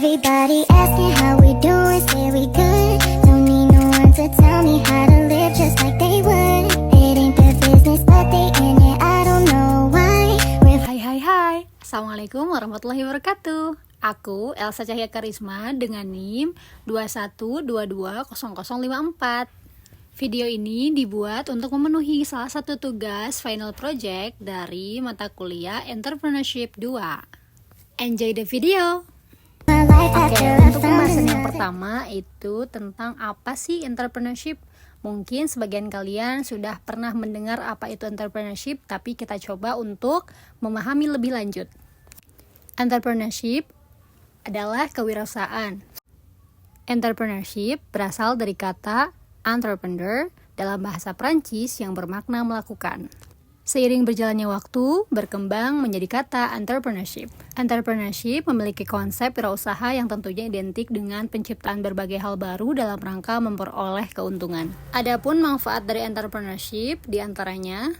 Everybody asking how we doing, say we good. Don't need no one to tell me how to live just like they would. It ain't their business but they in it, I don't know why. Hai, Assalamualaikum warahmatullahi wabarakatuh. Aku Elsa Cahya Karisma dengan NIM 21220054. Video ini dibuat untuk memenuhi salah satu tugas final project dari mata kuliah Entrepreneurship 2. Enjoy the video! Oke, untuk pembahasan yang pertama itu tentang apa sih entrepreneurship. Mungkin sebagian kalian sudah pernah mendengar apa itu entrepreneurship, tapi kita coba untuk memahami lebih lanjut. Entrepreneurship adalah kewirausahaan. Entrepreneurship berasal dari kata entrepreneur dalam bahasa Prancis yang bermakna melakukan. Seiring berjalannya waktu, berkembang menjadi kata entrepreneurship. Entrepreneurship memiliki konsep wirausaha yang tentunya identik dengan penciptaan berbagai hal baru dalam rangka memperoleh keuntungan. Adapun manfaat dari entrepreneurship diantaranya,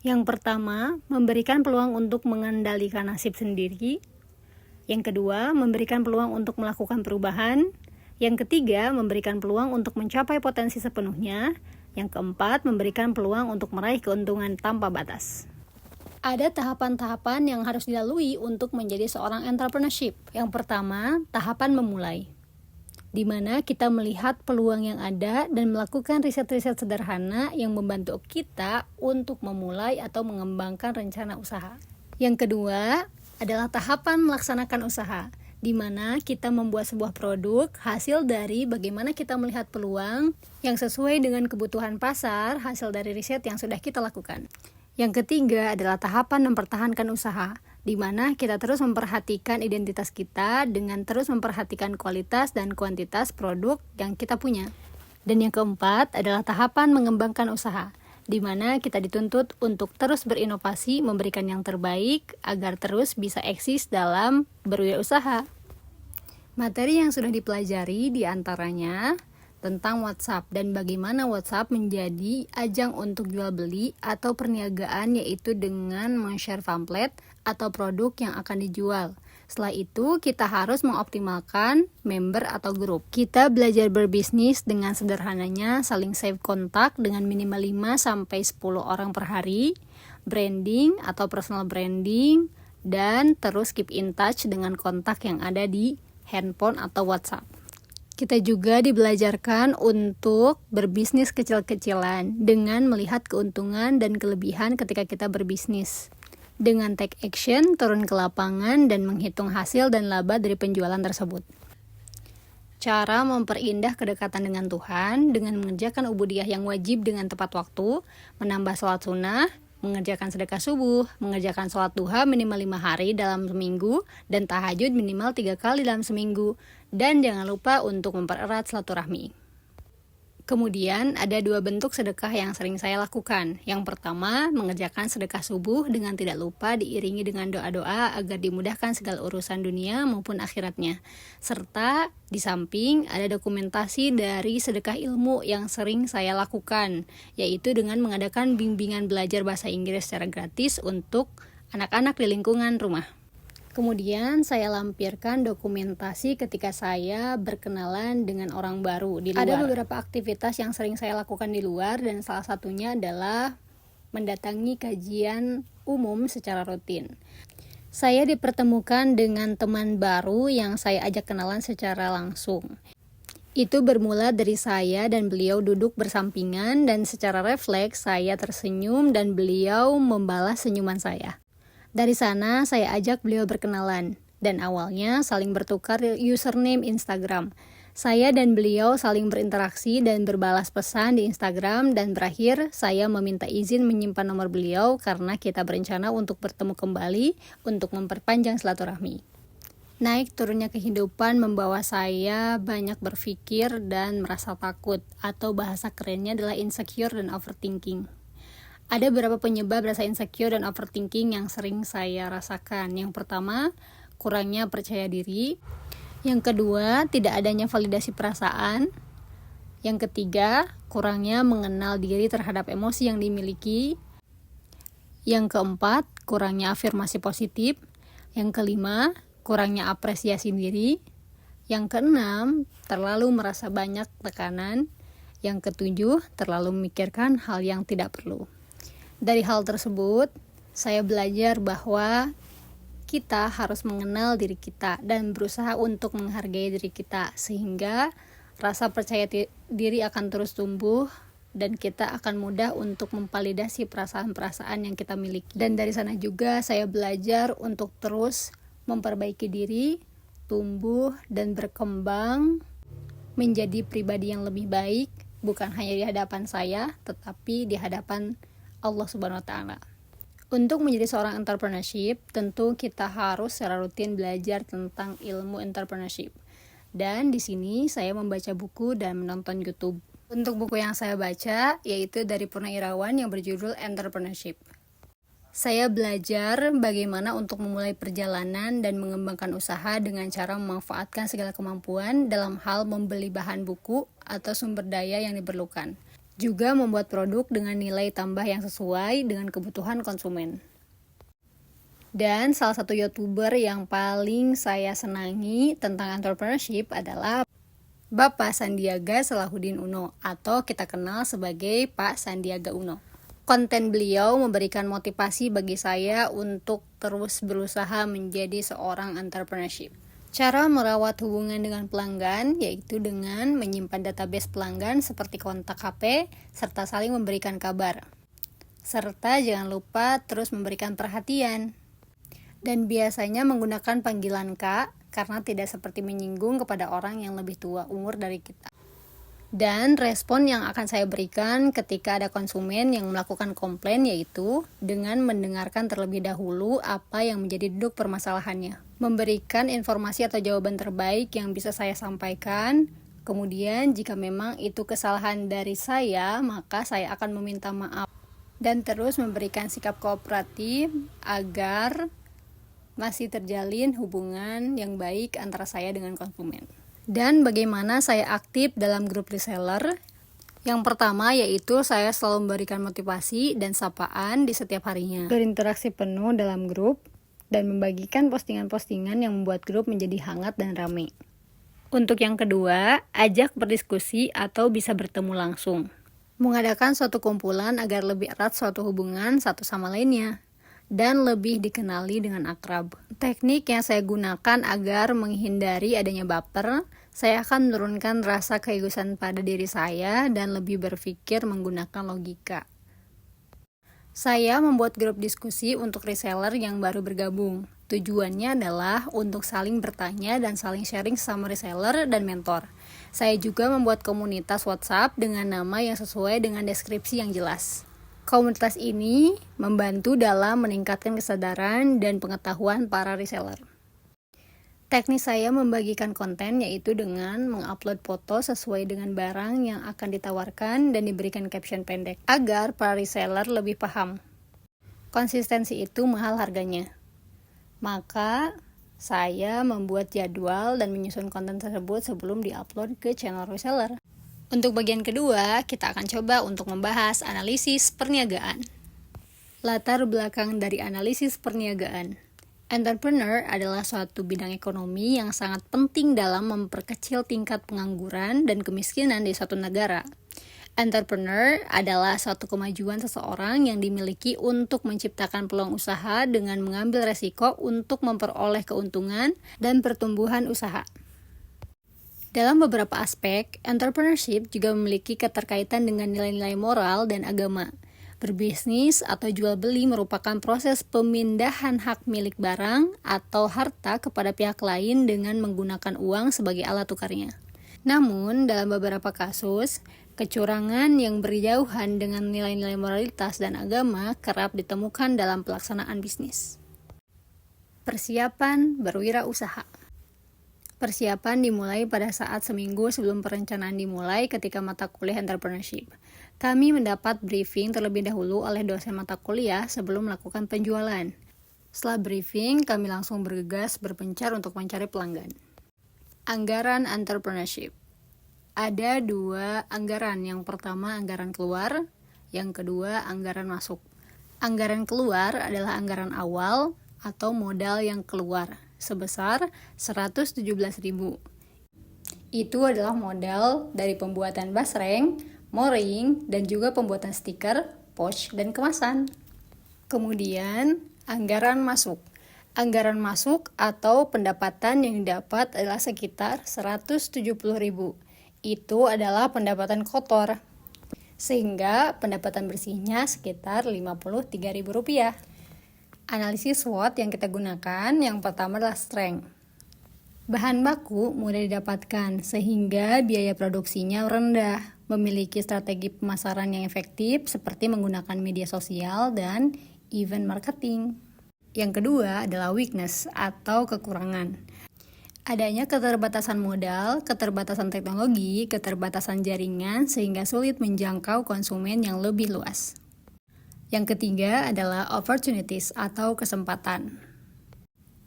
yang pertama, memberikan peluang untuk mengendalikan nasib sendiri. Yang kedua, memberikan peluang untuk melakukan perubahan. Yang ketiga, memberikan peluang untuk mencapai potensi sepenuhnya. Yang keempat, memberikan peluang untuk meraih keuntungan tanpa batas. Ada tahapan-tahapan yang harus dilalui untuk menjadi seorang entrepreneurship. Yang pertama, tahapan memulai, di mana kita melihat peluang yang ada dan melakukan riset-riset sederhana yang membantu kita untuk memulai atau mengembangkan rencana usaha. Yang kedua adalah tahapan melaksanakan usaha, di mana kita membuat sebuah produk hasil dari bagaimana kita melihat peluang yang sesuai dengan kebutuhan pasar hasil dari riset yang sudah kita lakukan. Yang ketiga adalah tahapan mempertahankan usaha, di mana kita terus memperhatikan identitas kita dengan terus memperhatikan kualitas dan kuantitas produk yang kita punya. Dan yang keempat adalah tahapan mengembangkan usaha, di mana kita dituntut untuk terus berinovasi, memberikan yang terbaik agar terus bisa eksis dalam berwirausaha. Materi yang sudah dipelajari diantaranya tentang WhatsApp dan bagaimana WhatsApp menjadi ajang untuk jual beli atau perniagaan, yaitu dengan men-share pamflet atau produk yang akan dijual. Setelah itu kita harus mengoptimalkan member atau grup. Kita belajar berbisnis dengan sederhananya saling save kontak dengan minimal 5-10 orang per hari, branding atau personal branding, dan terus keep in touch dengan kontak yang ada di handphone atau WhatsApp. Kita juga dibelajarkan untuk berbisnis kecil-kecilan dengan melihat keuntungan dan kelebihan ketika kita berbisnis. Dengan take action, turun ke lapangan dan menghitung hasil dan laba dari penjualan tersebut. Cara memperindah kedekatan dengan Tuhan dengan mengerjakan ubudiyah yang wajib dengan tepat waktu, menambah sholat sunnah, mengerjakan sedekah subuh, mengerjakan sholat duha minimal 5 hari dalam seminggu, dan tahajud minimal 3 kali dalam seminggu. Dan jangan lupa untuk mempererat silaturahmi. Kemudian ada 2 bentuk sedekah yang sering saya lakukan. Yang pertama, mengerjakan sedekah subuh dengan tidak lupa diiringi dengan doa-doa agar dimudahkan segala urusan dunia maupun akhiratnya. Serta di samping ada dokumentasi dari sedekah ilmu yang sering saya lakukan, yaitu dengan mengadakan bimbingan belajar bahasa Inggris secara gratis untuk anak-anak di lingkungan rumah. Kemudian saya lampirkan dokumentasi ketika saya berkenalan dengan orang baru di luar. Ada beberapa aktivitas yang sering saya lakukan di luar, dan salah satunya adalah mendatangi kajian umum secara rutin. Saya dipertemukan dengan teman baru yang saya ajak kenalan secara langsung. Itu bermula dari saya dan beliau duduk bersampingan, dan secara refleks saya tersenyum dan beliau membalas senyuman saya. Dari sana saya ajak beliau berkenalan, dan awalnya saling bertukar username Instagram. Saya dan beliau saling berinteraksi dan berbalas pesan di Instagram, dan terakhir saya meminta izin menyimpan nomor beliau karena kita berencana untuk bertemu kembali untuk memperpanjang silaturahmi. Naik turunnya kehidupan membawa saya banyak berpikir dan merasa takut, atau bahasa kerennya adalah insecure dan overthinking. Ada beberapa penyebab rasa insecure dan overthinking yang sering saya rasakan. Yang pertama, kurangnya percaya diri. Yang kedua, tidak adanya validasi perasaan. Yang ketiga, kurangnya mengenal diri terhadap emosi yang dimiliki. Yang keempat, kurangnya afirmasi positif. Yang kelima, kurangnya apresiasi diri. Yang keenam, terlalu merasa banyak tekanan. Yang ketujuh, terlalu memikirkan hal yang tidak perlu. Dari hal tersebut, saya belajar bahwa kita harus mengenal diri kita dan berusaha untuk menghargai diri kita, sehingga rasa percaya diri akan terus tumbuh dan kita akan mudah untuk memvalidasi perasaan-perasaan yang kita miliki. Dan dari sana juga saya belajar untuk terus memperbaiki diri, tumbuh dan berkembang menjadi pribadi yang lebih baik, bukan hanya di hadapan saya, tetapi di hadapan Allah Subhanahu wa Ta'ala. Untuk menjadi seorang entrepreneurship, tentu kita harus secara rutin belajar tentang ilmu entrepreneurship. Dan di sini saya membaca buku dan menonton YouTube. Untuk buku yang saya baca yaitu dari Purna Irawan yang berjudul Entrepreneurship. Saya belajar bagaimana untuk memulai perjalanan dan mengembangkan usaha dengan cara memanfaatkan segala kemampuan dalam hal membeli bahan buku atau sumber daya yang diperlukan. Juga membuat produk dengan nilai tambah yang sesuai dengan kebutuhan konsumen. Dan salah satu YouTuber yang paling saya senangi tentang entrepreneurship adalah Bapak Sandiaga Salahuddin Uno, atau kita kenal sebagai Pak Sandiaga Uno. Konten beliau memberikan motivasi bagi saya untuk terus berusaha menjadi seorang entrepreneurship. Cara merawat hubungan dengan pelanggan yaitu dengan menyimpan database pelanggan seperti kontak HP serta saling memberikan kabar. Serta jangan lupa terus memberikan perhatian. Dan biasanya menggunakan panggilan Kak karena tidak seperti menyinggung kepada orang yang lebih tua umur dari kita. Dan respon yang akan saya berikan ketika ada konsumen yang melakukan komplain yaitu dengan mendengarkan terlebih dahulu apa yang menjadi duduk permasalahannya. Memberikan informasi atau jawaban terbaik yang bisa saya sampaikan. Kemudian jika memang itu kesalahan dari saya, maka saya akan meminta maaf. Dan terus memberikan sikap kooperatif agar masih terjalin hubungan yang baik antara saya dengan konsumen. Dan bagaimana saya aktif dalam grup reseller? Yang pertama yaitu saya selalu memberikan motivasi dan sapaan di setiap harinya. Berinteraksi penuh dalam grup dan membagikan postingan-postingan yang membuat grup menjadi hangat dan ramai. Untuk yang kedua, ajak berdiskusi atau bisa bertemu langsung. Mengadakan suatu kumpulan agar lebih erat suatu hubungan satu sama lainnya dan lebih dikenali dengan akrab. Teknik yang saya gunakan agar menghindari adanya baper, saya akan menurunkan rasa keegoisan pada diri saya dan lebih berpikir menggunakan logika. Saya membuat grup diskusi untuk reseller yang baru bergabung. Tujuannya adalah untuk saling bertanya dan saling sharing sama reseller dan mentor. Saya juga membuat komunitas WhatsApp dengan nama yang sesuai dengan deskripsi yang jelas. Komunitas ini membantu dalam meningkatkan kesadaran dan pengetahuan para reseller. Teknik saya membagikan konten yaitu dengan mengupload foto sesuai dengan barang yang akan ditawarkan dan diberikan caption pendek agar para reseller lebih paham. Konsistensi itu mahal harganya. Maka saya membuat jadwal dan menyusun konten tersebut sebelum diupload ke channel reseller. Untuk bagian kedua, kita akan coba untuk membahas analisis perniagaan. Latar belakang dari analisis perniagaan. Entrepreneur adalah suatu bidang ekonomi yang sangat penting dalam memperkecil tingkat pengangguran dan kemiskinan di suatu negara. Entrepreneur adalah suatu kemajuan seseorang yang dimiliki untuk menciptakan peluang usaha dengan mengambil resiko untuk memperoleh keuntungan dan pertumbuhan usaha. Dalam beberapa aspek, entrepreneurship juga memiliki keterkaitan dengan nilai-nilai moral dan agama. Berbisnis atau jual beli merupakan proses pemindahan hak milik barang atau harta kepada pihak lain dengan menggunakan uang sebagai alat tukarnya. Namun, dalam beberapa kasus, kecurangan yang berjauhan dengan nilai-nilai moralitas dan agama kerap ditemukan dalam pelaksanaan bisnis. Persiapan berwirausaha. Persiapan dimulai pada saat seminggu sebelum perencanaan dimulai ketika mata kuliah entrepreneurship. Kami mendapat briefing terlebih dahulu oleh dosen mata kuliah sebelum melakukan penjualan. Setelah briefing, kami langsung bergegas berpencar untuk mencari pelanggan. Anggaran entrepreneurship. Ada dua anggaran, yang pertama anggaran keluar, yang kedua anggaran masuk. Anggaran keluar adalah anggaran awal atau modal yang keluar sebesar 117.000. Itu adalah modal dari pembuatan basreng, mooring, dan juga pembuatan stiker, pouch, dan kemasan. Kemudian, anggaran masuk. Anggaran masuk atau pendapatan yang didapat adalah sekitar 170.000. Itu adalah pendapatan kotor. Sehingga pendapatan bersihnya sekitar Rp53.000. Analisis SWOT yang kita gunakan yang pertama adalah strength. Bahan baku mudah didapatkan sehingga biaya produksinya rendah, memiliki strategi pemasaran yang efektif seperti menggunakan media sosial dan event marketing. Yang kedua adalah weakness atau kekurangan. Adanya keterbatasan modal, keterbatasan teknologi, keterbatasan jaringan sehingga sulit menjangkau konsumen yang lebih luas. Yang ketiga adalah opportunities atau kesempatan.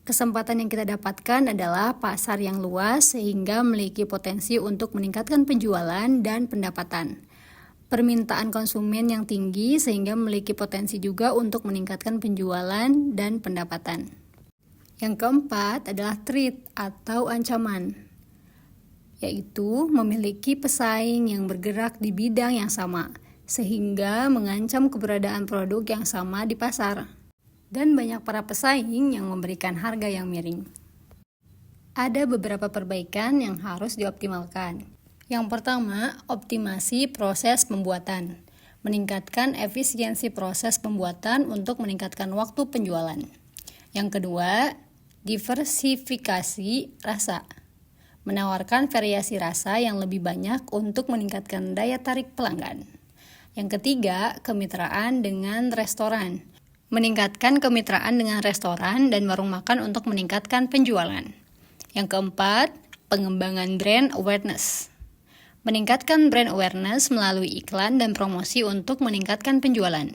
Kesempatan yang kita dapatkan adalah pasar yang luas sehingga memiliki potensi untuk meningkatkan penjualan dan pendapatan. Permintaan konsumen yang tinggi sehingga memiliki potensi juga untuk meningkatkan penjualan dan pendapatan. Yang keempat adalah threat atau ancaman, yaitu memiliki pesaing yang bergerak di bidang yang sama, sehingga mengancam keberadaan produk yang sama di pasar. Dan banyak para pesaing yang memberikan harga yang miring. Ada beberapa perbaikan yang harus dioptimalkan. Yang pertama, optimasi proses pembuatan. Meningkatkan efisiensi proses pembuatan untuk meningkatkan waktu penjualan. Yang kedua, diversifikasi rasa. Menawarkan variasi rasa yang lebih banyak untuk meningkatkan daya tarik pelanggan. Yang ketiga, kemitraan dengan restoran. Meningkatkan kemitraan dengan restoran dan warung makan untuk meningkatkan penjualan. Yang keempat, pengembangan brand awareness. Meningkatkan brand awareness melalui iklan dan promosi untuk meningkatkan penjualan.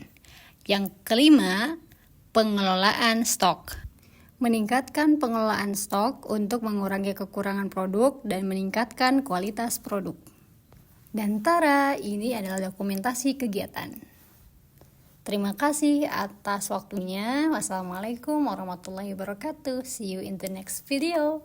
Yang kelima, pengelolaan stok. Meningkatkan pengelolaan stok untuk mengurangi kekurangan produk dan meningkatkan kualitas produk. Dan tara, ini adalah dokumentasi kegiatan. Terima kasih atas waktunya. Wassalamualaikum warahmatullahi wabarakatuh. See you in the next video.